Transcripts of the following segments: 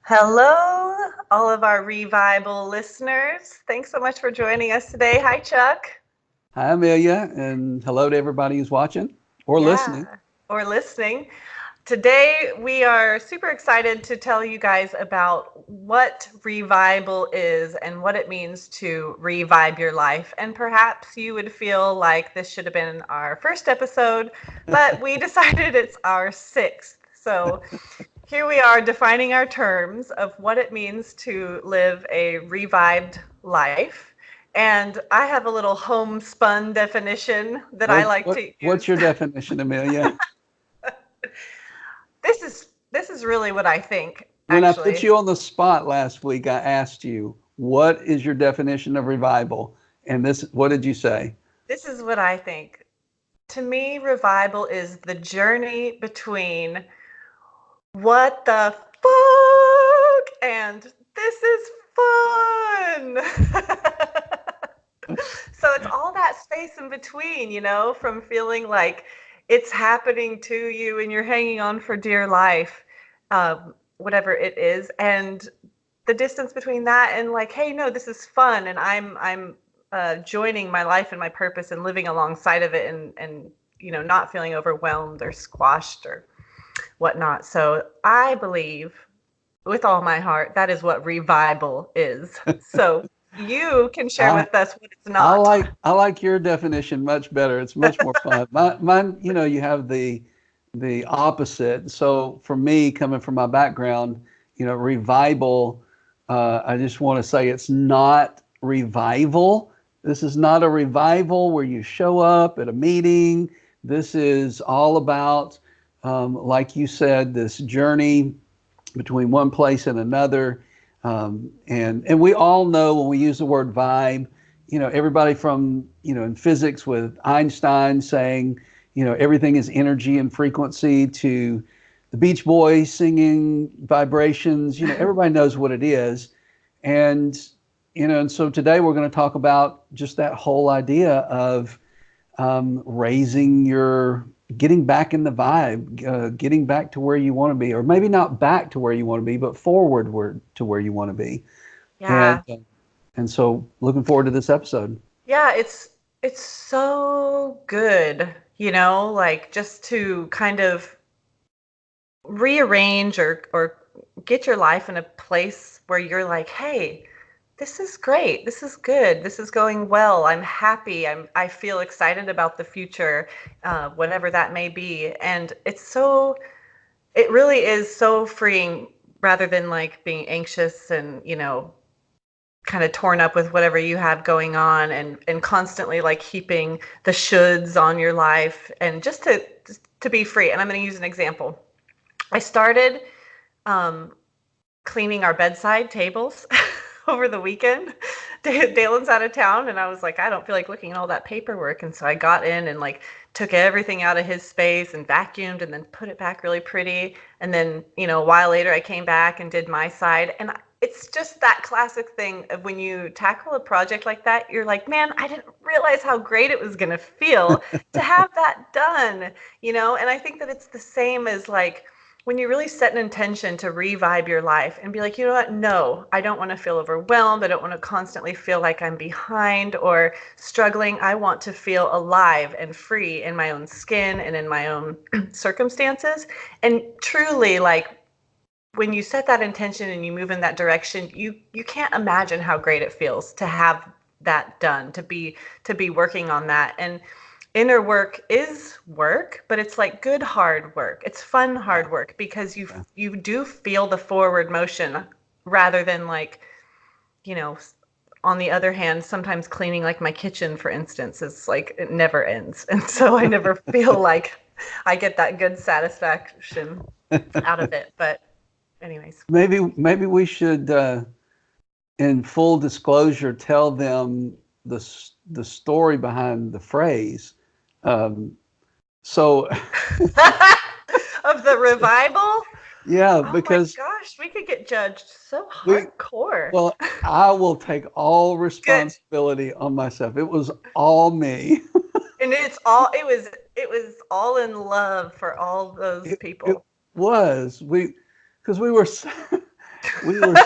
Hello, all of our Revibal listeners. Thanks so much for joining us today. Hi, Chuck. Hi, Amelia, and hello to everybody who's watching or Yeah, listening. or listening. Today, we are super excited to tell you guys about what Revival is and what it means to revive your life. And perhaps you would feel like this should have been our first episode, but we decided it's our sixth. So here we are defining our terms of what it means to live a revived life. And I have a little homespun definition that I like to What's use. your definition, Amelia? This is really what I think, When I put actually. you on the spot last week, I asked you, what is your definition of revival? And what did you say? This is what I think. To me, revival is the journey between what the fuck and this is fun. So it's all that space in between, from feeling like it's happening to you and you're hanging on for dear life, whatever it is, and the distance between that and like, hey, no, this is fun, and I'm joining my life and my purpose and living alongside of it, and not feeling overwhelmed or squashed or whatnot. So I believe with all my heart that is what revival is. So you can share I with us what it's I not. like your definition much better. It's much more fun. Mine, you have the opposite. So for me, coming from my background, revival. I just want to say it's not revival. This is not a revival where you show up at a meeting. This is all about, like you said, this journey between one place and another. And we all know when we use the word vibe, everybody from, in physics with Einstein saying, everything is energy and frequency, to the Beach Boys singing vibrations, everybody knows what it is. And, and so today we're going to talk about just that whole idea of raising your, getting back in the vibe, getting back to where you want to be, or maybe not back to where you want to be, but forward to where you want to be. And Yeah. and so looking forward to this episode. Yeah, it's so good, like just to kind of rearrange or get your life in a place where you're like, hey, this is great. This is good. This is going well. I'm happy. I feel excited about the future, whatever that may be. And it really is so freeing rather than like being anxious and, kind of torn up with whatever you have going on, and constantly like heaping the shoulds on your life, and just to be free. And I'm going to use an example. I started um, cleaning our bedside tables over the weekend. Dalen's out of town, and I was like, I don't feel like looking at all that paperwork. And so I got in and like took everything out of his space and vacuumed and then put it back really pretty. And then, a while later, I came back and did my side. And it's just that classic thing of when you tackle a project like that, you're like, man, I didn't realize how great it was going to feel to have that done. And I think that it's the same as like, when you really set an intention to revive your life and be like, you know what? No, I don't want to feel overwhelmed. I don't want to constantly feel like I'm behind or struggling. I want to feel alive and free in my own skin and in my own circumstances. And truly, like, when you set that intention and you move in that direction, you can't imagine how great it feels to have that done, to be working on that. And inner work is work, but it's like good hard work. It's fun Yeah, hard work because you yeah. you do feel the forward motion, rather than like, you know, on the other hand, sometimes cleaning like my kitchen, for instance, is like it never ends. And so I never feel like I get that good satisfaction out of it. But anyways. Maybe we should, in full disclosure, tell them the story behind the phrase. Um, so Of the revival? yeah, Oh my because gosh, we could get judged so we hardcore. well, I will take all Good. responsibility on myself. It was all me. And it was all in love for all those It people. was, because we were we were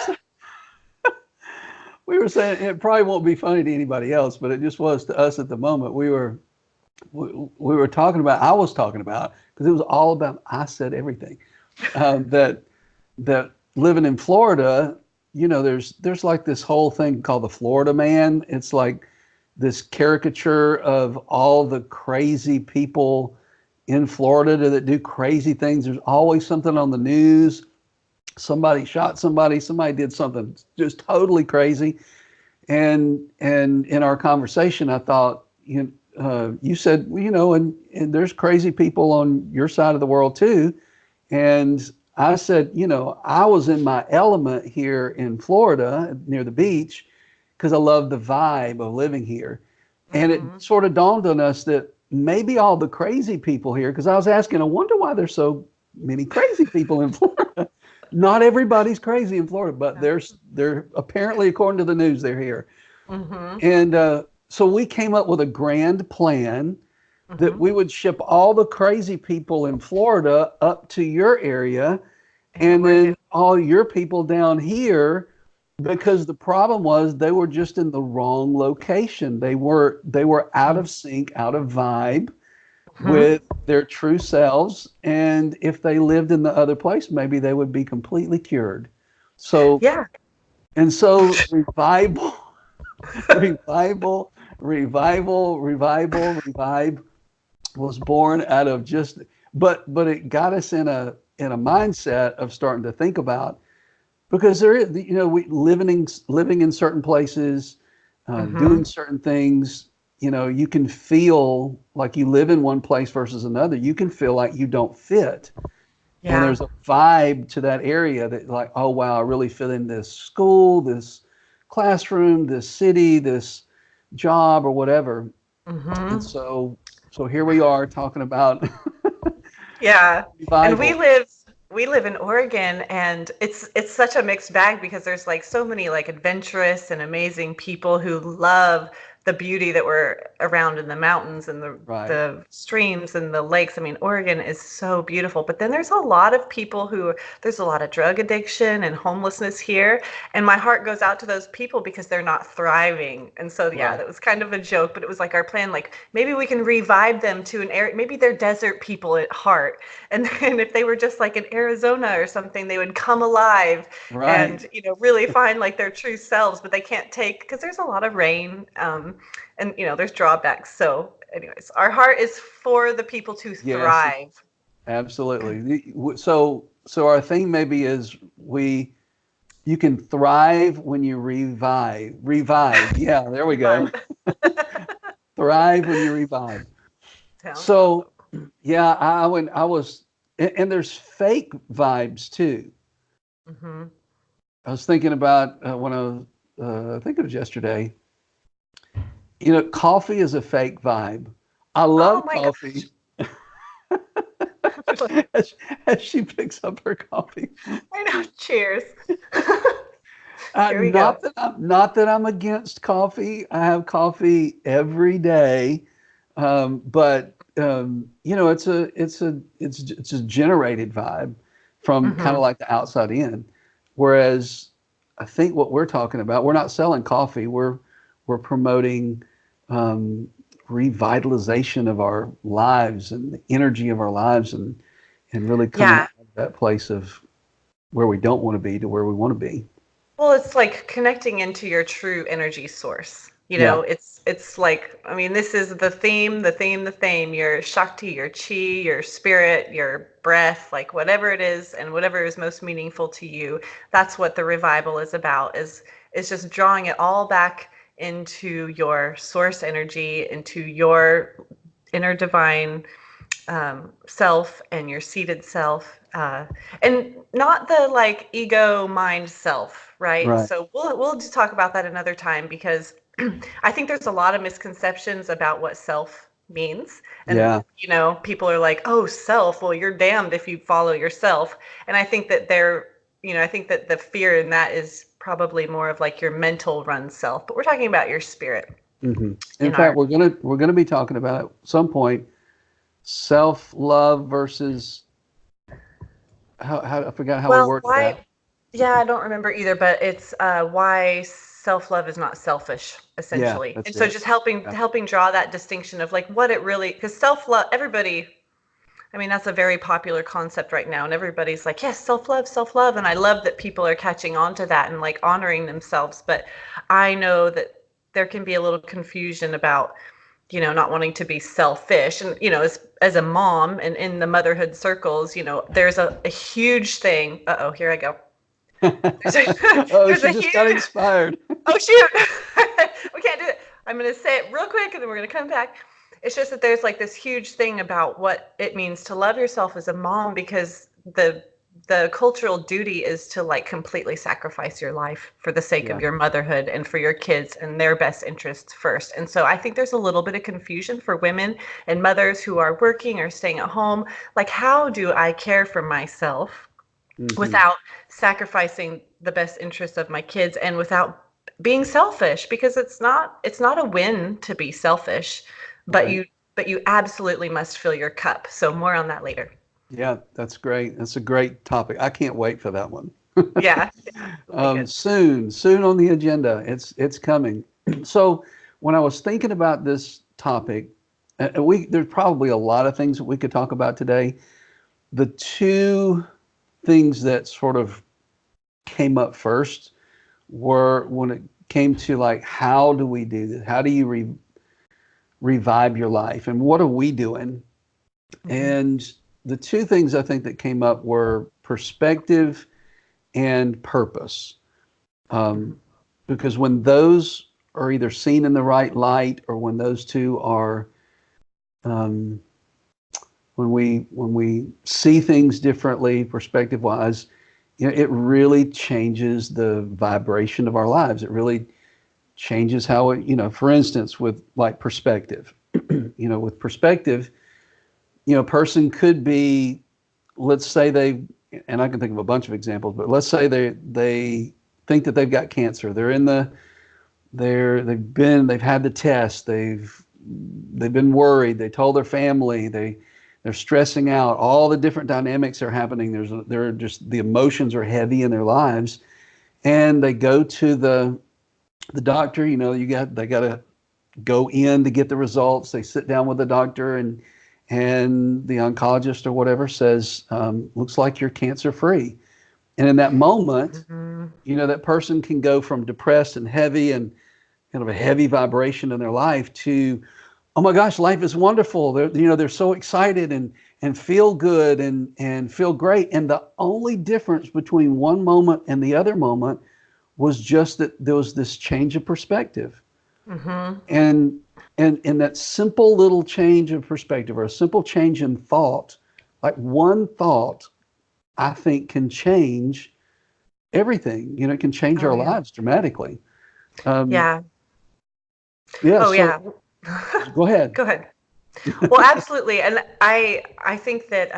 we were saying it probably won't be funny to anybody else, but it just was to us at the moment. We were talking about, I was talking about, because it was all about, I said everything, that living in Florida, there's like this whole thing called the Florida man. It's like this caricature of all the crazy people in Florida that do crazy things. There's always something on the news. Somebody shot somebody. Somebody did something just totally crazy. And in our conversation, I thought, you said, well, and there's crazy people on your side of the world too. And I said, I was in my element here in Florida near the beach because I love the vibe of living here. And it Mm-hmm. sort of dawned on us that maybe all the crazy people here, because I was asking, I wonder why there's so many crazy people in Florida. Not everybody's crazy in Florida, but they're apparently, according to the news, they're here. Mm-hmm. And so we came up with a grand plan that Mm-hmm. we would ship all the crazy people in Florida up to your area, In and Oregon. then all your people down here, because the problem was they were just in the wrong location. They were out of sync, out of vibe Mm-hmm. with their true selves. And if they lived in the other place, maybe they would be completely cured. So, Yeah. and so revival, revival, revive was born out of just, but it got us in a mindset of starting to think about, because there is, we living in certain places, Mm-hmm. doing certain things. You can feel like you live in one place versus another. You can feel like you don't fit, and Yeah. there's a vibe to that area that, like, oh wow, I really fit in this school, this classroom, this city, this job, or whatever. And Mm-hmm. so here we are talking about Yeah. And we revival. live we live in Oregon, and it's such a mixed bag because there's like so many like adventurous and amazing people who love the beauty that we're around in the mountains and Right, the streams and the lakes. I mean, Oregon is so beautiful, but then there's a lot of people who there's a lot of drug addiction and homelessness here, and my heart goes out to those people because they're not thriving. And so yeah, right, that was kind of a joke, but it was like our plan, like maybe we can revive them to an area, maybe they're desert people at heart, and then if they were just like in Arizona or something, they would come alive right. and really find like their true selves. But they can't take, because there's a lot of rain, and there's drawbacks. So anyways, our heart is for the people to Yes, thrive. absolutely. So our theme maybe is you can thrive when you revive. Revive. Yeah, there we go. Revive. Thrive when you revive. Sounds So awesome. yeah, I was, and there's fake vibes too. Hmm. I was thinking about when I was, I think it was yesterday. Coffee is a fake vibe. I Oh love my coffee. gosh. as, as she picks up her coffee. I know. Cheers. Here we go. Not that I'm against coffee. I have coffee every day, but it's a generated vibe from kind Hmm. of like the outside in. Whereas I think what we're talking about, we're not selling coffee. We're promoting um, revitalization of our lives and the energy of our lives, and really coming Yeah. out of that place of where we don't want to be to where we want to be. Well, it's like connecting into your true energy source. Yeah. It's like, I mean, this is the theme, your Shakti, your chi, your spirit, your breath, like whatever it is and whatever is most meaningful to you. That's what the revival is about, is just drawing it all back into your source energy, into your inner divine self and your seated self, and not the like ego mind self, right? Right. So we'll just talk about that another time, because I think there's a lot of misconceptions about what self means. And Yeah. people are like, oh, self, well, you're damned if you follow yourself. And I think that I think that the fear in that is probably more of like your mental run self, but we're talking about your spirit In in fact, our we're gonna be talking about at some point self love versus, how I forgot how we well worded why that. Yeah, I don't remember either, but it's why self-love is not selfish, Yeah, essentially. that's And so it. just helping draw that distinction of like what it really, because self-love, everybody, I mean, that's a very popular concept right now, and everybody's like, yes, self-love, self-love. And I love that people are catching on to that and like honoring themselves. But I know that there can be a little confusion about, not wanting to be selfish. And, as a mom and in the motherhood circles, there's a huge thing. Uh-oh, here I go. There's a, Oh, there's she a just got huge, inspired. oh, shoot. We can't do it. I'm going to say it real quick and then we're going to come back. It's just that there's like this huge thing about what it means to love yourself as a mom, because the cultural duty is to like completely sacrifice your life for the sake of Yeah. your motherhood and for your kids and their best interests first. And so I think there's a little bit of confusion for women and mothers who are working or staying at home. Like, how do I care for myself Hmm. without sacrificing the best interests of my kids and without being selfish? Because it's not a win to be selfish, but Right. you absolutely must fill your cup. So more on that later. Yeah, that's great. That's a great topic. I can't wait for that one. Yeah, it'll be good. Soon on the agenda. It's coming. So when I was thinking about this topic, and there's probably a lot of things that we could talk about today. The two things that sort of came up first were when it came to like, how do we do this? How do you revive your life? And what are we doing? Mhm. And the two things I think that came up were perspective and purpose. Um, Mhm. because when those are either seen in the right light, or when those two are, um, when we see things differently, perspective wise, it really changes the vibration of our lives. It really changes how it, for instance, with like perspective, with perspective, a person could be, let's say they, and I can think of a bunch of examples, but let's say they think that they've got cancer. They've had the test. They've been worried. They told their family. They're stressing out. All the different dynamics are happening. There are just, the emotions are heavy in their lives, and they go to the doctor. They got to go in to get the results. They sit down with the doctor, and the oncologist or whatever says, looks like you're cancer free. And in that moment, Mhm. that person can go from depressed and heavy and kind of a heavy vibration in their life to, oh my gosh, life is wonderful. They're so excited and feel good and feel great. And the only difference between one moment and the other moment was just that there was this change of perspective. Mhm. And and that simple little change of perspective, or a simple change in thought, like one thought, I think can change everything. It can change Oh our yeah. lives dramatically. Um, Yeah. yeah, Oh so yeah. go ahead. Go ahead. Well, absolutely. And I think that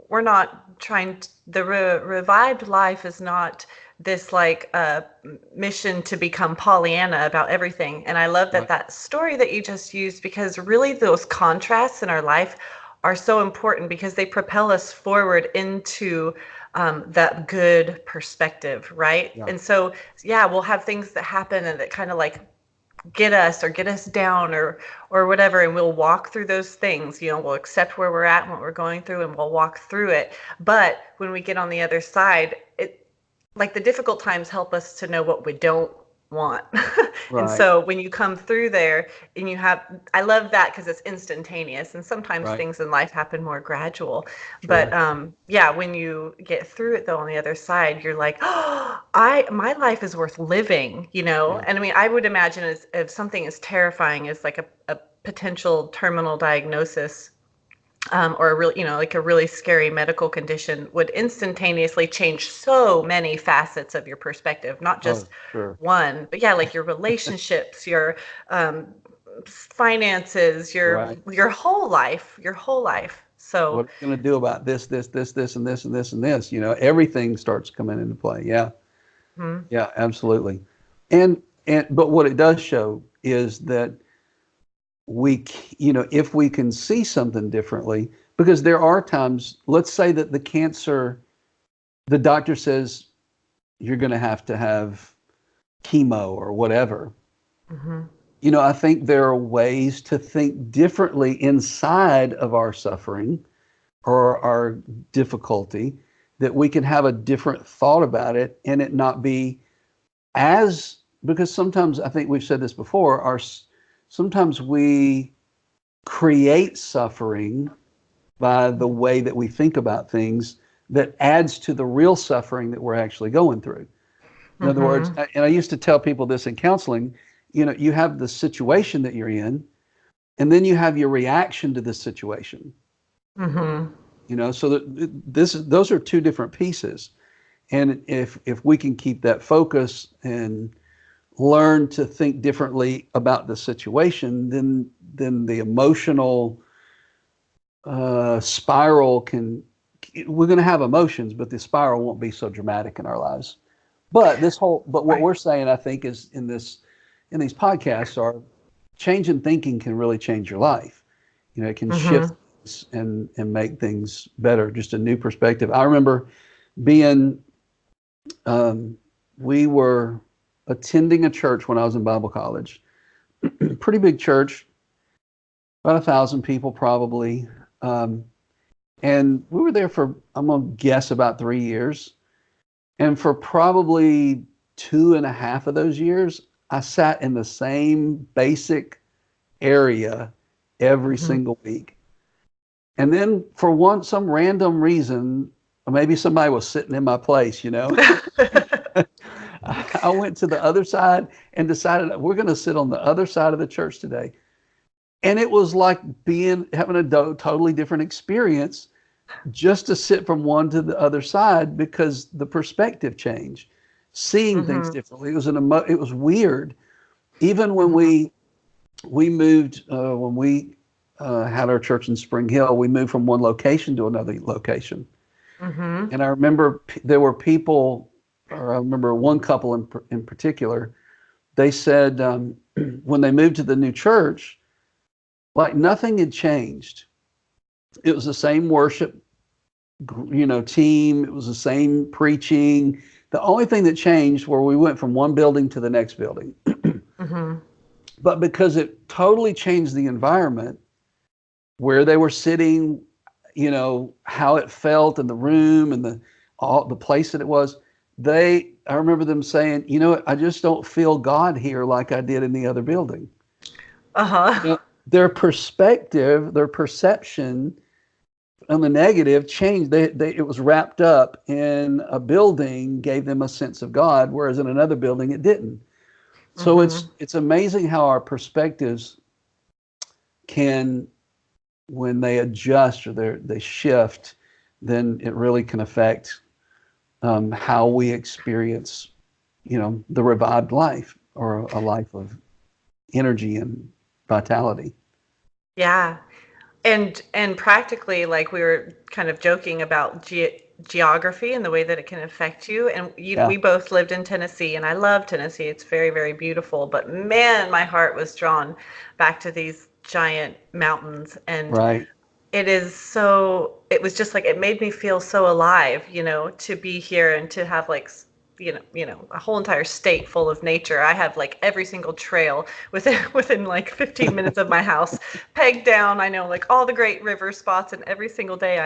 we're not trying to, the revived life is not this like mission to become Pollyanna about everything. And I love that Right. that story that you just used, because really those contrasts in our life are so important, because they propel us forward into that good perspective, right? Yeah. And so, yeah, we'll have things that happen and that kind of like get us down or whatever, and we'll walk through those things. We'll accept where we're at and what we're going through, and we'll walk through it. But when we get on the other side, it, like, the difficult times help us to know what we don't want. And Right. so when you come through there and you have, I love that because it's instantaneous, and sometimes Right. things in life happen more gradual. But Sure. yeah, when you get through it though, on the other side, you're like, oh, I my life is worth living, Yeah. And I mean, I would imagine, as if something as terrifying as like a potential terminal diagnosis, or a really, like a really scary medical condition, would instantaneously change so many facets of your perspective, not Oh, just sure. one, but yeah, like your relationships, your um, finances, Right. your whole life, your whole life. What So, are we going to do about this, and this, and this, and this? Everything starts coming into play. Yeah. hmm, Yeah, absolutely. But what it does show is that if we can see something differently, because there are times, let's say that the cancer the doctor says you're going to have chemo or whatever. Mm-hmm. I think there are ways to think differently inside of our suffering or our difficulty, that we can have a different thought about it and it not be as, because sometimes, I think we've said this before, sometimes we create suffering by the way that we think about things that adds to the real suffering that we're actually going through. In other words, Mm-hmm. and I used to tell people this in counseling, you have the situation that you're in, and then you have your reaction to the situation. Mm-hmm. So that those are two different pieces. And if we can keep that focus and learn to think differently about the situation, then the emotional spiral we're going to have emotions, but the spiral won't be so dramatic in our lives. But what Right. we're saying, I think, is in these podcasts are change in thinking can really change your life. It can shift Mm-hmm. things and make things better, just a new perspective. I remember being, we were attending a church when I was in Bible college, pretty big church, about 1,000 people probably. Um, and we were there for, I'm going to guess, about 3 years. And for probably 2.5 of those years, I sat in the same basic area every Mm-hmm. single week. And then for some random reason, maybe somebody was sitting in my place. I went to the other side and decided we're going to sit on the other side of the church today. And it was like having a totally different experience just to sit from one to the other side because the perspective changed, seeing things Mm-hmm. differently. It was weird. Even when Mm-hmm. we moved, when we had our church in Spring Hill, we moved from one location to another location. Mm-hmm. And I remember there were people, or I remember one couple in particular, they said when they moved to the new church, like nothing had changed. It was the same worship, team. It was the same preaching. The only thing that changed where we went from one building to the next building. Mm-hmm. But because it totally changed the environment, where they were sitting, how it felt in the room and the place that it was, I remember them saying, I just don't feel God here like I did in the other building. Uh-huh. Their perspective, their perception on the negative changed. It was wrapped up in a building, gave them a sense of God, whereas in another building it didn't. So Mm-hmm. it's amazing how our perspectives can, when they adjust or they shift, then it really can affect how we experience, the revived life, or a life of energy and vitality. Yeah. And practically, like we were kind of joking about geography and the way that it can affect you. And Yeah, we both lived in Tennessee, and I love Tennessee. It's very, very beautiful. But man, my heart was drawn back to these giant mountains. And right. it was just like, it made me feel so alive, to be here and to have like, a whole entire state full of nature. I have like every single trail within like 15 minutes of my house pegged down. I know like all the great river spots, and every single day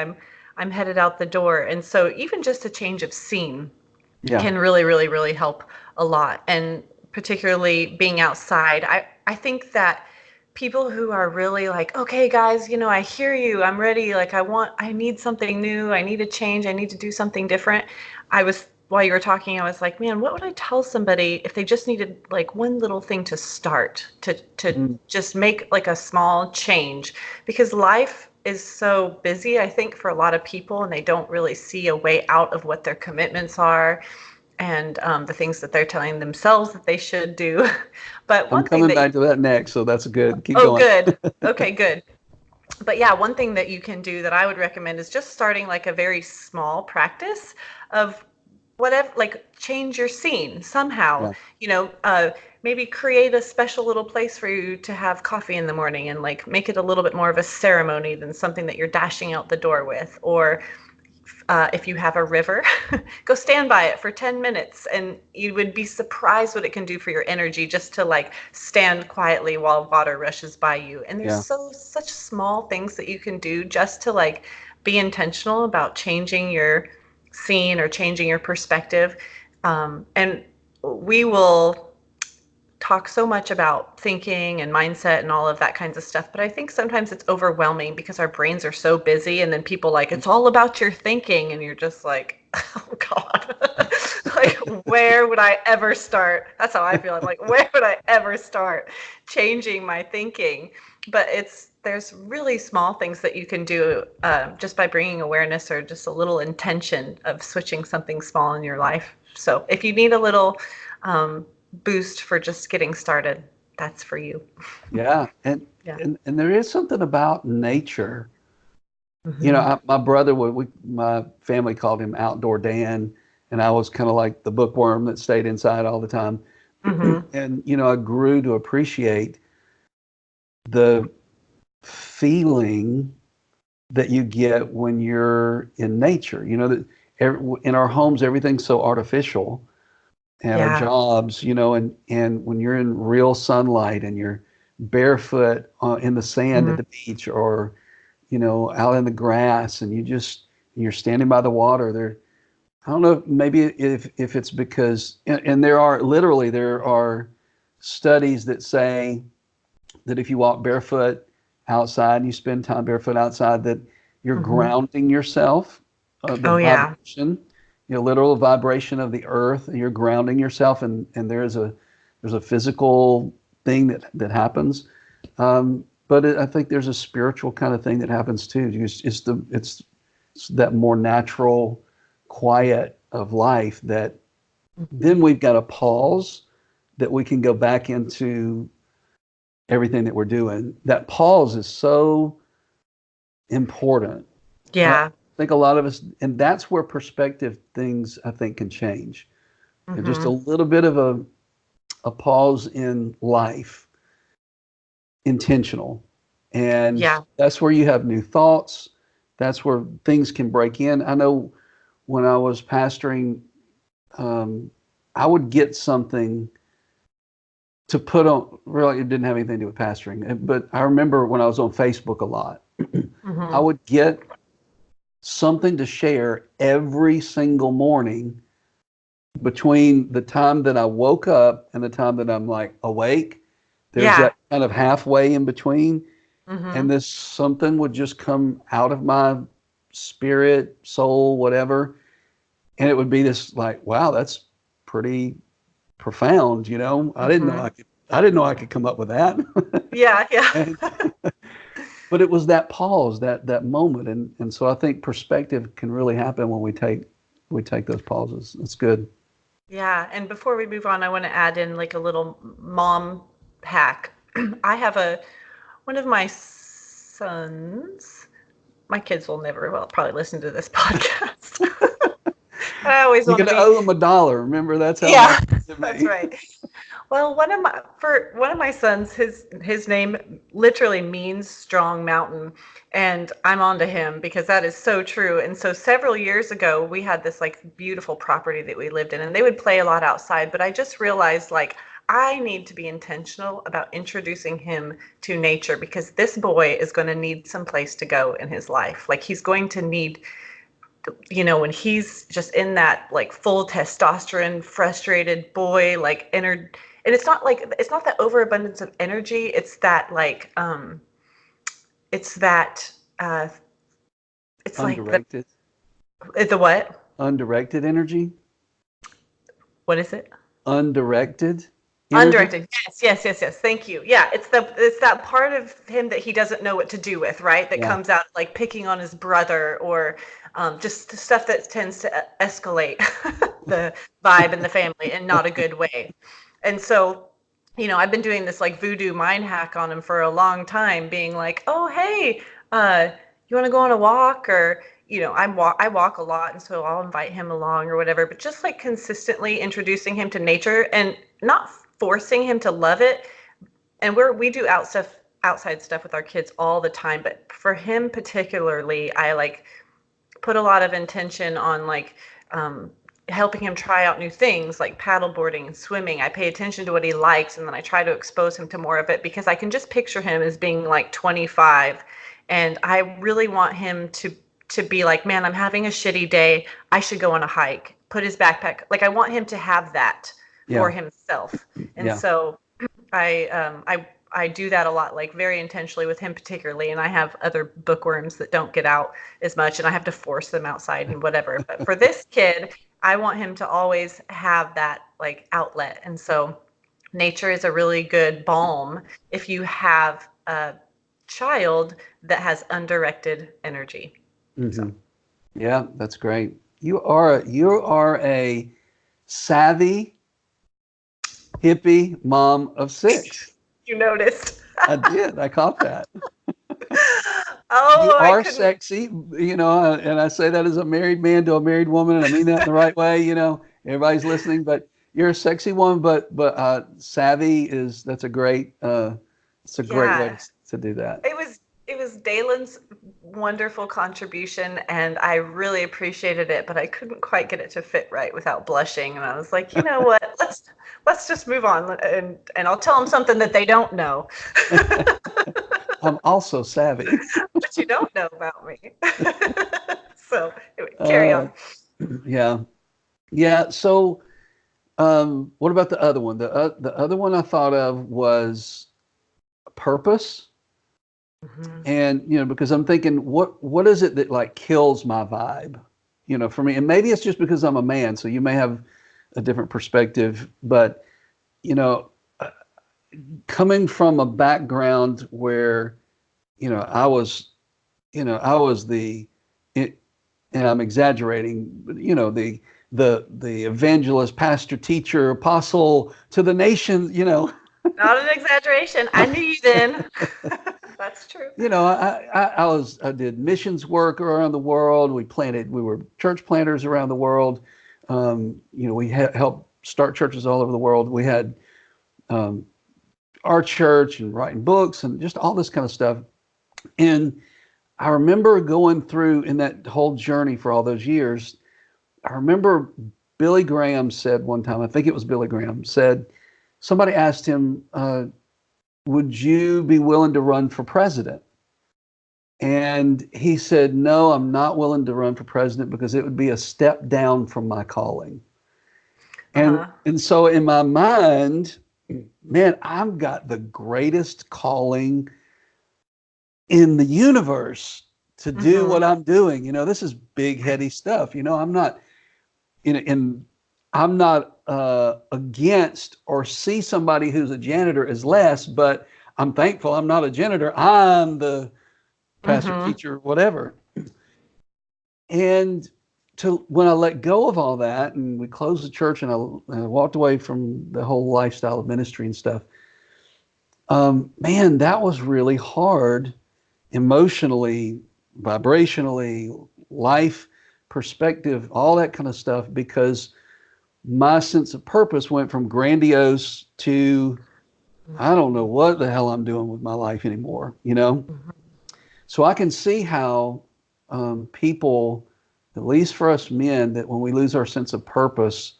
I'm headed out the door. And so even just a change of scene Yeah, can really, really, really help a lot. And particularly being outside, I think that people who are really like, okay, guys, I hear you, I'm ready, like I need something new, I need a change, I need to do something different. While you were talking, I was like, man, what would I tell somebody if they just needed like one little thing to start, to mm, just make like a small change? Because life is so busy, I think, for a lot of people, and they don't really see a way out of what their commitments are, and the things that they're telling themselves that they should do. But I'm one thing coming that back to that next, so that's good. Keep Oh, going. good. Okay, good. But yeah, one thing that you can do that I would recommend is just starting like a very small practice of whatever, like change your scene somehow. Yeah, You know, uh, Maybe create a special little place for you to have coffee in the morning, and like make it a little bit more of a ceremony than something that you're dashing out the door with. Or if you have a river, go stand by it for 10 minutes and you would be surprised what it can do for your energy just to like stand quietly while water rushes by you. And there's Yeah. such small things that you can do just to like be intentional about changing your scene or changing your perspective. And we will talk so much about thinking and mindset and all of that kinds of stuff, but I think sometimes it's overwhelming because our brains are so busy, and then people like, it's all about your thinking, and you're just like, oh God. Like, where would I ever start? That's how I feel. I'm like, where would I ever start changing my thinking? But there's really small things that you can do just by bringing awareness or just a little intention of switching something small in your life. So if you need a little boost for just getting started, that's for you. Yeah. And, Yeah. and there is something about nature. Mm-hmm. My brother my family called him Outdoor Dan, and I was kind of like the bookworm that stayed inside all the time. Mm-hmm. And, I grew to appreciate the feeling that you get when you're in nature. That in our homes, everything's so artificial, and our Yeah. jobs, and when you're in real sunlight and you're barefoot in the sand Mm-hmm. at the beach, or out in the grass, and you're standing by the water there. I don't know, maybe if it's because, and there are studies that say that if you walk barefoot outside and you spend time barefoot outside, that you're Mm-hmm. grounding yourself, the Oh yeah. vibration, literal vibration of the earth, and you're grounding yourself, and there's a physical thing that happens. But I think there's a spiritual kind of thing that happens too. It's that more natural quiet of life that then we've got a pause that we can go back into everything that we're doing. That pause is so important. And I Yeah. think a lot of us, and that's where perspective things I think can change. And just a Mm-hmm. little bit of a pause in life, intentional. And Yeah. that's where you have new thoughts. That's where things can break in. I know when I was pastoring, um, I would get something to put on. Really, it didn't have anything to do with pastoring, but I remember when I was on Facebook a lot, I Mm-hmm. would get something to share every single morning between the time that I woke up and the time that I'm like awake. There's Yeah. that kind of halfway in between, and Mm-hmm. this something would just come out of my spirit, soul, whatever, and it would be this like, wow, that's pretty profound. Mm-hmm. I didn't know I could come up with that. Yeah. Yeah. And, but it was that pause, that moment, and so I think perspective can really happen when we take those pauses. It's good. Yeah, and before we move on, I want to add in like a little mom hack. I have one of my sons. My kids will never, well, probably listen to this podcast. I always You're want to gonna be, owe them $1. Remember, that's how much yeah, to that's me. right. Well, one of my sons, his name literally means strong mountain, and I'm onto him because that is so true. And so several years ago, we had this like beautiful property that we lived in, and they would play a lot outside. But I just realized like I need to be intentional about introducing him to nature because this boy is going to need some place to go in his life. Like he's going to need, when he's just in that like full testosterone, frustrated boy, like and it's not that overabundance of energy. It's that like it's that uh it's like Undirected, the what? undirected energy, What is it? undirected energy. Undirected. Yes, yes, yes, yes. Thank you. Yeah, it's that part of him that he doesn't know what to do with, right? That Yeah, comes out like picking on his brother or just stuff that tends to escalate the vibe in the family in not a good way. And so, I've been doing this like voodoo mind hack on him for a long time, being like, "Oh, hey, you want to go on a walk?" Or I walk a lot, and so I'll invite him along or whatever. But just like consistently introducing him to nature and not forcing him to love it. And we do outside stuff with our kids all the time, but for him particularly, I like put a lot of intention on like um, helping him try out new things like paddleboarding and swimming. I pay attention to what he likes, and then I try to expose him to more of it because I can just picture him as being like 25, and I really want him to be like, man, I'm having a shitty day. I should go on a hike. Put his backpack. Like I want him to have that for Yeah. himself, and Yeah. so I do that a lot, like very intentionally with him particularly. And I have other bookworms that don't get out as much, and I have to force them outside and whatever. But for this kid, I want him to always have that like outlet. And so nature is a really good balm if you have a child that has undirected energy. So Hmm. Yeah, that's great. You are a savvy hippie mom of six. you noticed. I did. I caught that. You Oh, I are couldn't. sexy, and I say that as a married man to a married woman, and I mean that in the right way. Everybody's listening, but you're a sexy woman, but savvy is that's a great it's a great way Yeah, to do that. it was Dalen's wonderful contribution, and I really appreciated it, but I couldn't quite get it to fit right without blushing. And I was like, you know what? Let's just move on, and I'll tell them something that they don't know, I'm also savvy. but you don't know about me. So anyway, carry Uh, on. yeah, yeah. So, what about the other one? The other one I thought of was purpose. Hmm. And because I'm thinking, what is it that like kills my vibe, for me? And maybe it's just because I'm a man, so you may have a different perspective. But you know, uh, coming from a background where I was, I was it, and I'm exaggerating, but the evangelist, pastor, teacher, apostle to the nation. Not an exaggeration. I knew you then. That's true. I did missions work around the world. We were church planters around the world. We helped start churches all over the world. We had um, our church and writing books and just all this kind of stuff. And I remember going through in that whole journey for all those years. I remember Billy Graham said one time, I think it was Billy Graham, said, somebody asked him, would you be willing to run for president? And he said, no, I'm not willing to run for president because it would be a step down from my calling. And Uh-huh. and so in my mind, man, I've got the greatest calling in the universe to do Hmm. what I'm doing. This is big heady stuff. I'm not in I'm not against or see somebody who's a janitor as less, but I'm thankful I'm not a janitor. I'm the pastor, Hmm. teacher, whatever. And when I let go of all that and we closed the church and I walked away from the whole lifestyle of ministry and stuff, man, that was really hard emotionally, vibrationally, life perspective, all that kind of stuff, because my sense of purpose went from grandiose to I don't know what the hell I'm doing with my life anymore. Hmm. So I can see how people, at least for us men, that when we lose our sense of purpose,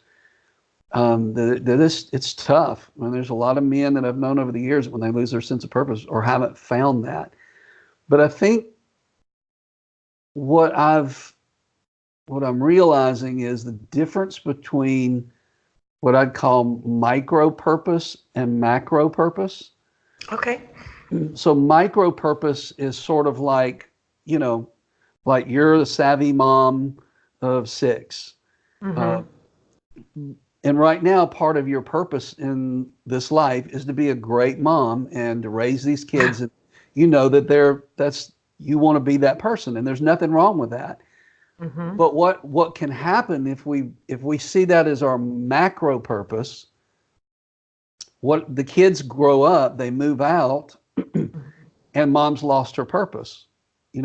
it's tough. I mean, there's a lot of men that I've known over the years when they lose their sense of purpose or haven't found that. But I think what I've what I'm realizing is the difference between what I'd call micro purpose and macro purpose. Okay. So micro purpose is sort of you know, like you're the savvy mom of six. Uh, Hmm. and right now, part of your purpose in this life is to be a great mom and to raise these kids. And you know that you want to be that person, and there's nothing wrong with that. Hmm. But what can happen if we see that as our macro purpose? What the kids grow up, they move out, and mom's lost her purpose.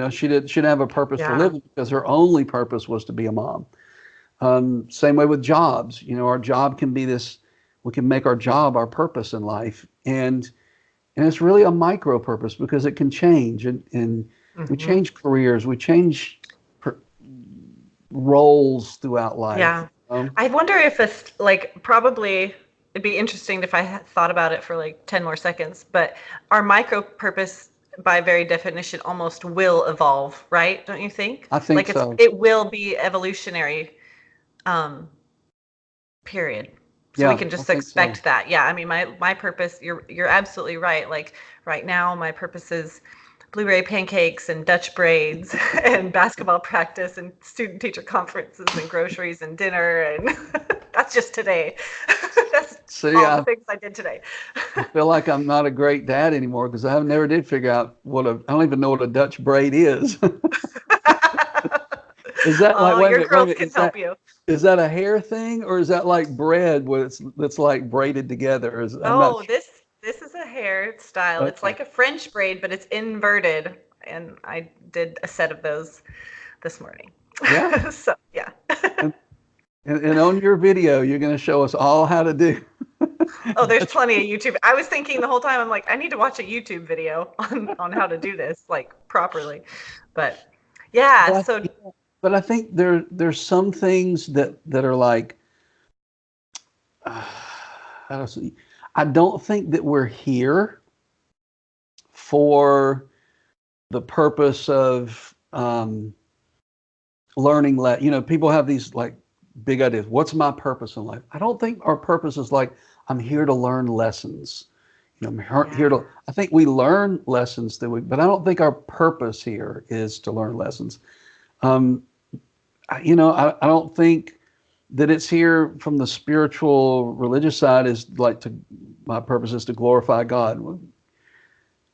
She didn't have a purpose for Yeah. living because her only purpose was to be a mom. Same way with jobs. Our job can be this. We can make our job our purpose in life, and it's really a micro purpose because it can change, and we Hmm. change careers, we change roles throughout life. Yeah. I wonder if it's like probably it'd be interesting if I thought about it for like 10 more seconds, but our micro purpose by very definition almost will evolve, right? Don't you think? I think Like so. it will be evolutionary, um, period. So we Yeah, can I just think so. expect that. Yeah, I mean my purpose, you're absolutely right. Like right now my purpose is blueberry pancakes and Dutch braids and basketball practice and student teacher conferences and groceries and dinner and that's just today. That's See, all the I things I did today. I feel like I'm not a great dad anymore because I never did figure out I don't even know what a Dutch braid is. Is that like, Oh, wait a your minute, wait a girls minute, can help you. is that a hair thing or is that like bread where that's like braided together? I'm not Oh, sure. this is a hairstyle. It's Okay. like a French braid, but it's inverted, and I did a set of those this morning. Yeah. So yeah. And, and on your video, you're going to show us all how to do Oh, there's Dutch. plenty of YouTube. I was thinking the whole time, I'm like, I need to watch a YouTube video on how to do this like properly. But yeah, But so but I think there's some things that are like, how do I say, I don't think that we're here for the purpose of learning. People have these like big ideas. What's my purpose in life? I don't think our purpose is like, I'm here to learn lessons. Here yeah. to. I think we learn lessons but I don't think our purpose here is to learn lessons. Um, I don't think that it's here from the spiritual religious side is like to my purpose is to glorify God. Well,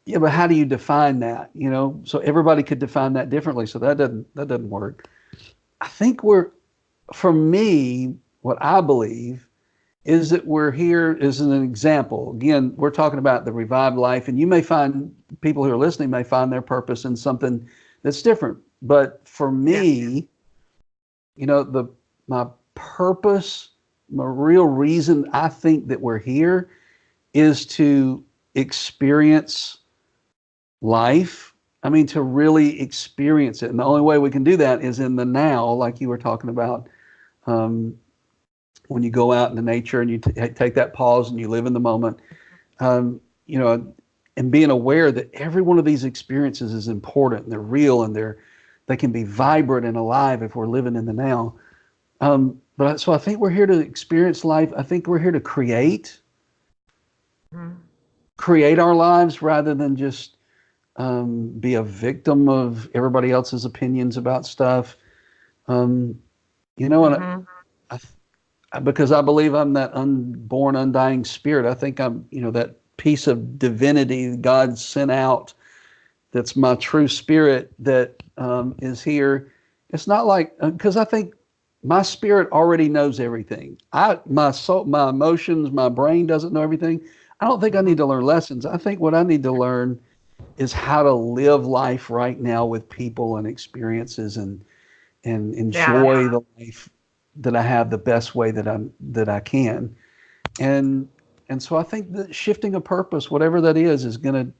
yeah, but how do you define that? So everybody could define that differently. So that doesn't work. I think for me, what I believe is that we're here as an example. Again, we're talking about the revived life, and you may find people who are listening may find their purpose in something that's different. But for Yeah. me, my purpose, my real reason I think that we're here is to experience life. I mean, to really experience it. And the only way we can do that is in the now, like you were talking about. Um, when you go out into nature and you take that pause and you live in the moment, um, you know, and being aware that every one of these experiences is important and they're real and they can be vibrant and alive if we're living in the now. So I think we're here to experience life. I think we're here to Mhm. create our lives rather than just be a victim of everybody else's opinions about stuff. Um, and Mhm. because I believe I'm that unborn, undying spirit. I think I'm, that piece of divinity God sent out. That's my true spirit that is here. It's not like because I think my spirit already knows everything. My soul, my emotions, my brain doesn't know everything. I don't think I need Mhm. to learn lessons. I think what I need to learn is how to live life right now with people and experiences and Yeah. enjoy the life that I have the best way that I can. And and so I think that shifting a purpose, whatever that is going to,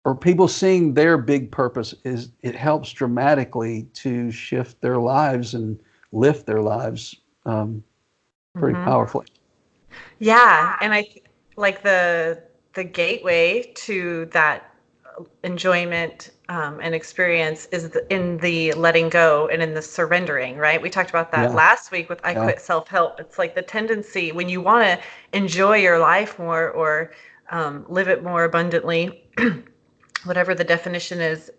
or people seeing their big purpose is it helps dramatically to shift their lives and lift their lives pretty Mhm. powerfully. Yeah, and like the gateway to that enjoyment and experience is in the letting go and in the surrendering, right? We talked about that Yeah, last week with I yeah, Quit Self-Help. It's like the tendency when you want to enjoy your life more or live it more abundantly, whatever the definition is,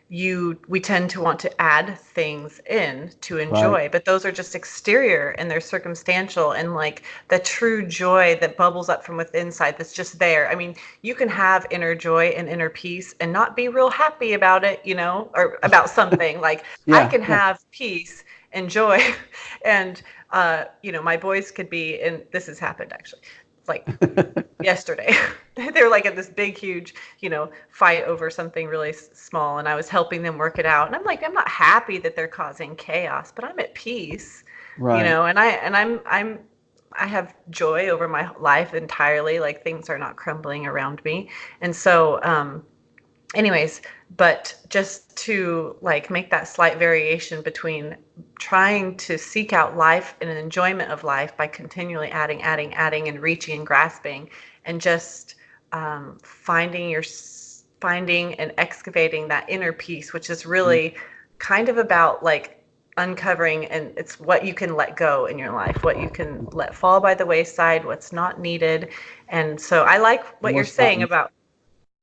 we tend to want to add things in to right. enjoy, but those are just exterior and they're circumstantial, and like the true joy that bubbles up from within inside that's just there. I mean, you can have inner joy and inner peace and not be real happy about it, or about something. Like I Yeah, can yeah. have peace and joy and my boys could be, and this has happened actually, like yesterday. They were like in this big, huge, fight over something really small, and I was helping them work it out. And I'm like, I'm not happy that they're causing chaos, but I'm at peace, Right. I have joy over my life entirely. Like things are not crumbling around me, and so anyways, but just to like make that slight variation between trying to seek out life and an enjoyment of life by continually adding, and reaching and grasping, and just finding and excavating that inner peace, which is really kind of about like uncovering, and it's what you can let go in your life, what you can let fall by the wayside, what's not needed. And so I like And what you're what's not saying me. about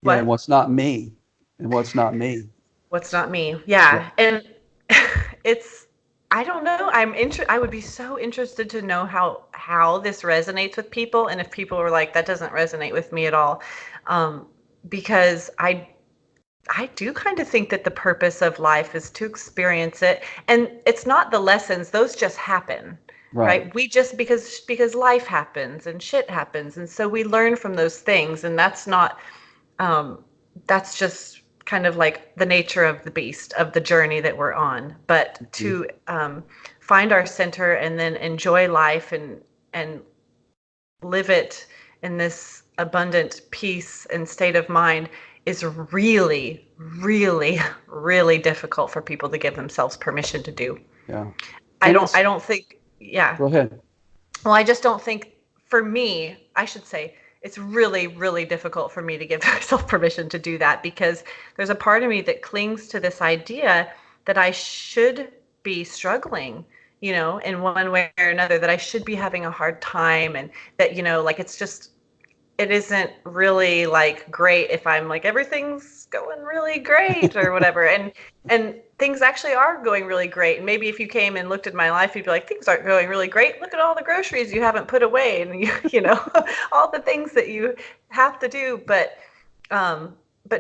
Yeah, and what what's not me. And what's not me. what's not me. Yeah. Yeah. And it's, I don't know. I would be so interested to know how this resonates with people, and if people were like, that doesn't resonate with me at all. Um, because I do kind of think that the purpose of life is to experience it. And it's not the lessons, those just happen, Right. right? We just, because life happens and shit happens. And so we learn from those things. And um, that's just kind of like the nature of the beast, of the journey that we're on. But Mhm. to find our center and then enjoy life, and live it in this abundant peace and state of mind is really, really, really difficult for people to give themselves permission to do. Yeah. I And don't I it's, don't think, yeah. go ahead. Well, I just don't think, for me, I should say, it's really, really difficult for me to give myself permission to do that, because there's a part of me that clings to this idea that I should be struggling, in one way or another, that I should be having a hard time, and that, like it isn't really like great if I'm like everything's going really great or whatever. And things actually are going really great. And maybe if you came and looked at my life, you'd be like, things aren't going really great. Look at all the groceries you haven't put away, and all the things that you have to do. But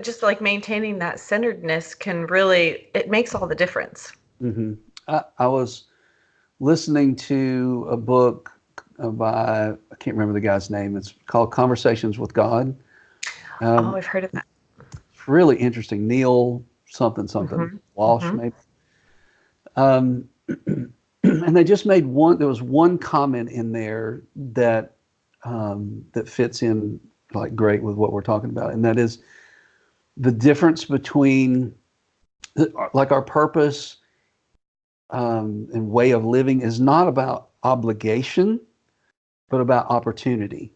just like maintaining that centeredness can really, it makes all the difference. Hmm. I was listening to a book by, I can't remember the guy's name. It's called Conversations with God. Oh, Um, I've heard of that. it's really interesting. Neil something something Mm-hmm. Walsh Mm-hmm. maybe. Um, and they just made one. There was one comment in there that that fits in like great with what we're talking about, and that is the difference between like our purpose and way of living is not about obligation, but about opportunity.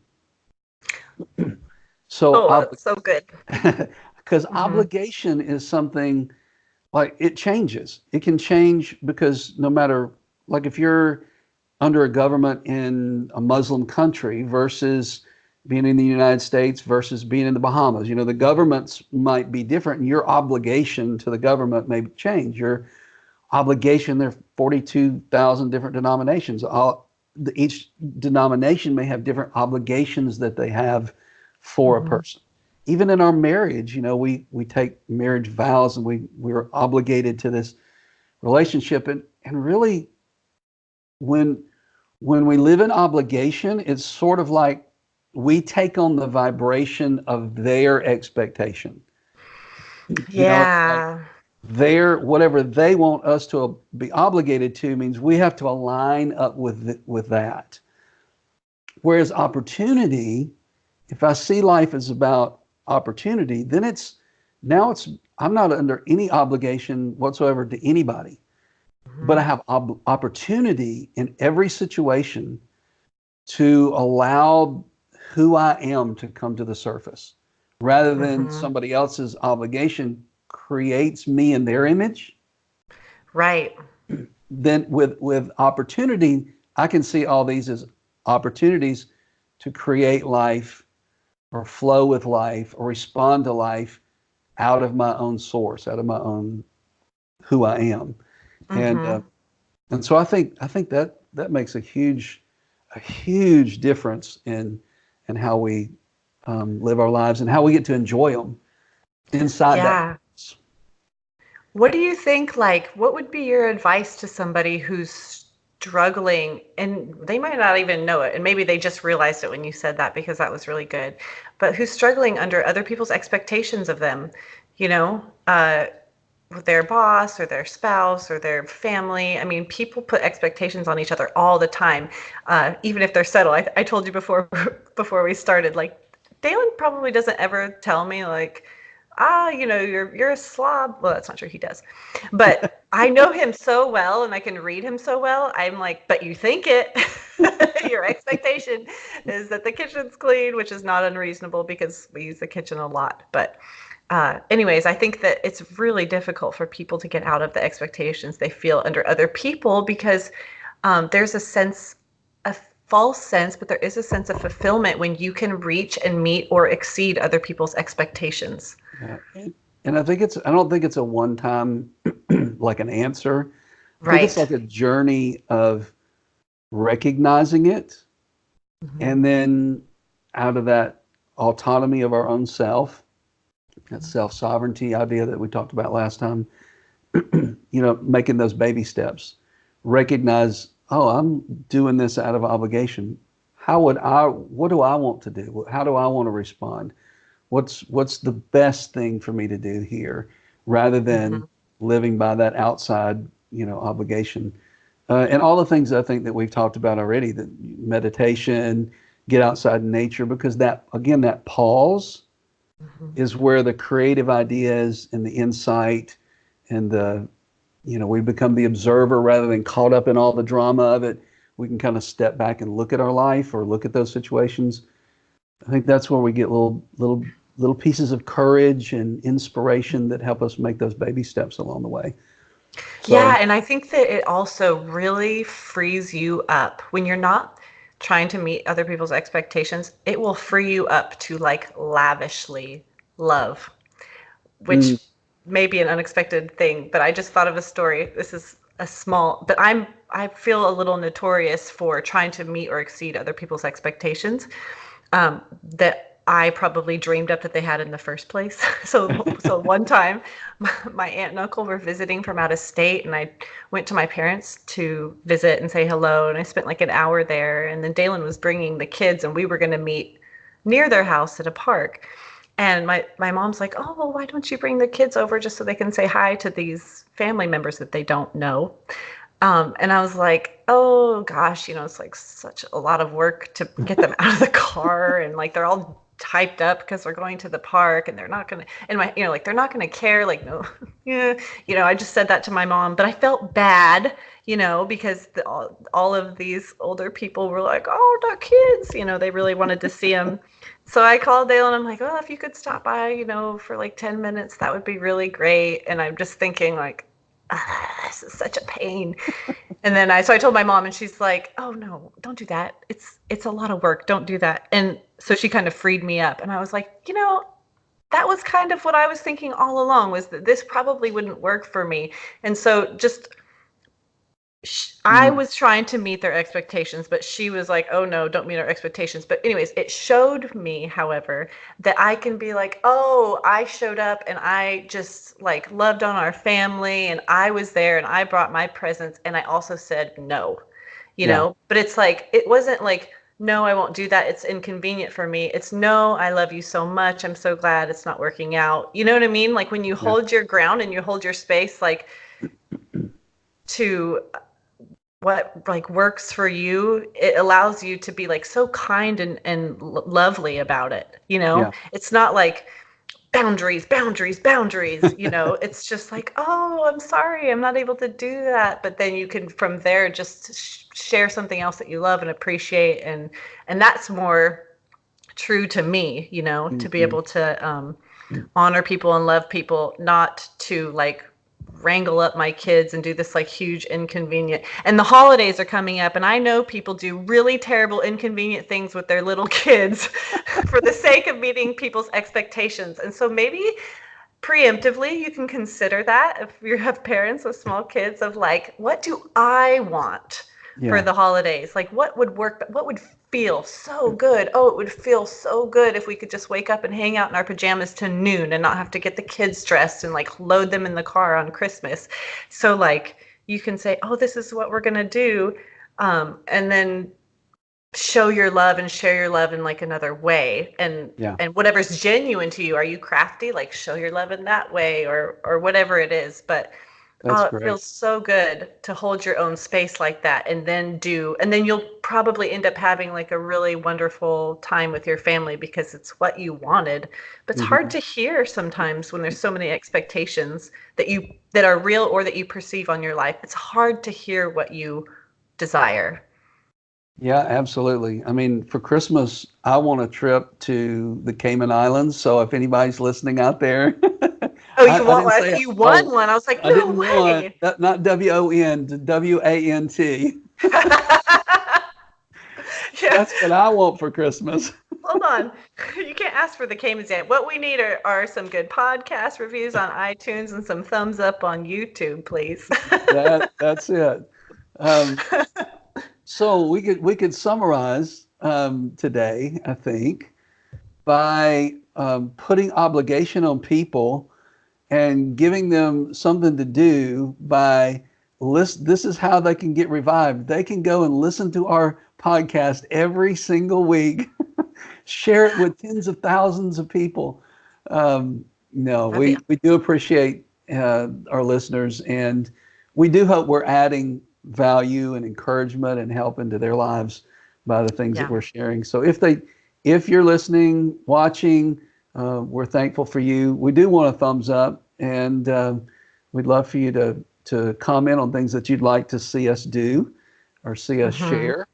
So, Oh, that's so good. because Mm-hmm. obligation is something like it changes. It can change because no matter, like if you're under a government in a Muslim country versus being in the United States versus being in the Bahamas, the governments might be different and your obligation to the government may change. Your obligation, there are 42,000 different denominations. Each denomination may have different obligations that they have for a Mm-hmm. person. Even in our marriage, we take marriage vows and we're obligated to this relationship. And really, when when we live in obligation, it's sort of like we take on the vibration of their expectation. It's like Yeah. their whatever they want us to be obligated to means we have to align up with that. Whereas opportunity, if I see life as about opportunity, then it's I'm not under any obligation whatsoever to anybody, but I Mm-hmm. have opportunity in every situation to allow who I am to come to the surface rather than Mm-hmm. somebody else's obligation creates me in their image. Right. Then with opportunity, I can see all these as opportunities to create life or flow with life or respond to life out of my own source, out of my own who I am. And Mm-hmm. so I think that makes a huge difference in how we live our lives and how we get to enjoy them inside that. Yeah. What do you think, like, what would be your advice to somebody who's struggling, and they might not even know it, and maybe they just realized it when you said that because that was really good, but who's struggling under other people's expectations of them, you know, uh, with their boss or their spouse or their family. I mean, people put expectations on each other all the time, even if they're subtle. I told you before before we started, like, Dalen probably doesn't ever tell me like, you're a slob. Well, that's not true. He does. But I know him so well and I can read him so well. I'm like, but you think it. Your expectation is that the kitchen's clean, which is not unreasonable because we use the kitchen a lot. But anyways, I think that it's really difficult for people to get out of the expectations they feel under other people because there's a false sense, but there is a sense of fulfillment when you can reach and meet or exceed other people's expectations. Yeah. And I don't think it's a one time like an answer. I think it's Right. like a journey of recognizing it Mm-hmm. and then out of that autonomy of our own self, that self-sovereignty idea that we talked about last time, making those baby steps, recognize, oh, I'm doing this out of obligation. What do I want to do? How do I want to respond? What's the best thing for me to do here rather than Mm-hmm. living by that outside, obligation. And all the things I think that we've talked about already, that meditation, get outside in nature, because that, again, that pause Mm-hmm. is where the creative ideas and the insight and we become the observer rather than caught up in all the drama of it. We can kind of step back and look at our life or look at those situations. I think that's where we get little pieces of courage and inspiration that help us make those baby steps along the way. Yeah, So, and I think that it also really frees you up when you're not trying to meet other people's expectations. It will free you up to like lavishly love, mm, which may be an unexpected thing, but I just thought of a story. This is a small, but I feel a little notorious for trying to meet or exceed other people's expectations that I probably dreamed up that they had in the first place. So one time, my aunt and uncle were visiting from out of state, and I went to my parents to visit and say hello, and I spent like an hour there. And then Dalen was bringing the kids, and we were going to meet near their house at a park. And my mom's like, oh, well, why don't you bring the kids over just so they can say hi to these family members that they don't know? And I was like, oh gosh, it's like such a lot of work to get them out of the car. And like they're all typed up because they're going to the park and they're not going to, and like they're not going to care. Like, no, yeah, I just said that to my mom, but I felt bad, because all of these older people were like, oh, the kids, they really wanted to see them. So I called Dale and I'm like, oh, if you could stop by, for like 10 minutes, that would be really great. And I'm just thinking like, this is such a pain. And then so I told my mom and she's like, oh no, don't do that. It's a lot of work. Don't do that. And so she kind of freed me up. And I was like, that was kind of what I was thinking all along, was that this probably wouldn't work for me. And so just I mm, was trying to meet their expectations, but she was like, oh no, don't meet our expectations. But anyways, it showed me, however, that I can be like, oh, I showed up and I just like loved on our family and I was there and I brought my presents and I also said no, yeah, but it's like, it wasn't like, no, I won't do that. It's inconvenient for me. It's no, I love you so much. I'm so glad it's not working out. You know what I mean? Like when you yeah, hold your ground and you hold your space, like to what like works for you, it allows you to be like so kind and lovely about it. yeah, It's not like boundaries, boundaries, boundaries. It's just like, oh, I'm sorry, I'm not able to do that. But then you can from there just share something else that you love and appreciate, and that's more true to me, to be mhm, able to honor people and love people, not to like wrangle up my kids and do this like huge inconvenient. And the holidays are coming up and I know people do really terrible inconvenient things with their little kids for the sake of meeting people's expectations. And so maybe preemptively you can consider that if you have parents with small kids, of like, what do I want for yeah, the holidays? Like what would work, what would feel so good? Oh, it would feel so good if we could just wake up and hang out in our pajamas to noon and not have to get the kids dressed and like load them in the car on Christmas. So like you can say, oh, this is what we're going to do, and then show your love and share your love in like another way, and yeah. whatever's genuine to you. Are you crafty, like show your love in that way, or whatever it is. But That's It great. feels so good to hold your own space like that and then you'll probably end up having like a really wonderful time with your family because it's what you wanted. But it's hard Hmm. to hear sometimes when there's so many expectations that are real or that you perceive on your life. It's hard to hear what you desire. Yeah, absolutely. I mean, for Christmas, I want a trip to the Cayman Islands. So if anybody's listening out there, Oh, I, you I want didn't one? I say, thought you won oh, one. I was like, I no didn't want way. that, not WON, WANT. Yeah. That's what I want for Christmas. Hold on. You can't ask for the Caymans yet. What we need are some good podcast reviews on iTunes and some thumbs up on YouTube, please. That's it. Um, so we could summarize today, I think, by putting obligation on people and giving them something to do by list. This is how they can get revived. They can go and listen to our podcast every single week, share it with tens of thousands of people. No, That'd be we do appreciate our listeners, and we do hope we're adding value and encouragement and help into their lives by the things that yeah. we're sharing. So if you're listening, watching, we're thankful for you. We do want a thumbs up, and we'd love for you to comment on things that you'd like to see us do or see us Mm-hmm. share,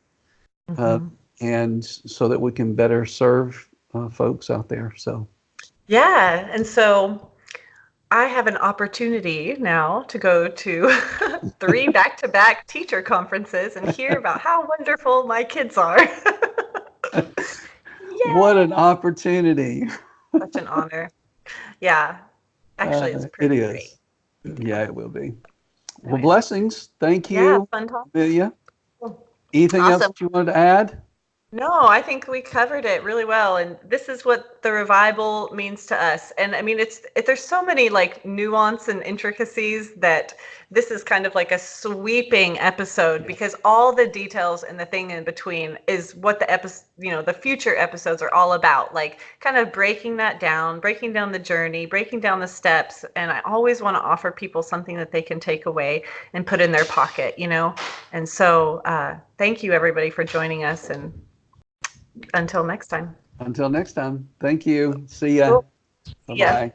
uh, Mm-hmm. and so that we can better serve folks out there. So Yeah. And so I have an opportunity now to go to three back-to-back teacher conferences and hear about how wonderful my kids are. what an Yay! opportunity. Such an honor. Yeah. Actually, it's It pretty great. is. Yeah, it will be. Well, Anyways. blessings. Thank Yeah, you, fun talk. Amelia. Anything else Awesome. that you wanted to add? No, I think we covered it really well, and this is what the revival means to us. And I mean, there's so many like nuance and intricacies that this is kind of like a sweeping episode because all the details and the thing in between is what the episode, the future episodes are all about. Like kind of breaking down the journey, breaking down the steps. And I always want to offer people something that they can take away and put in their pocket. And so, thank you everybody for joining us and until next time. Until next time. Thank you. See ya. Cool. Bye See ya. bye.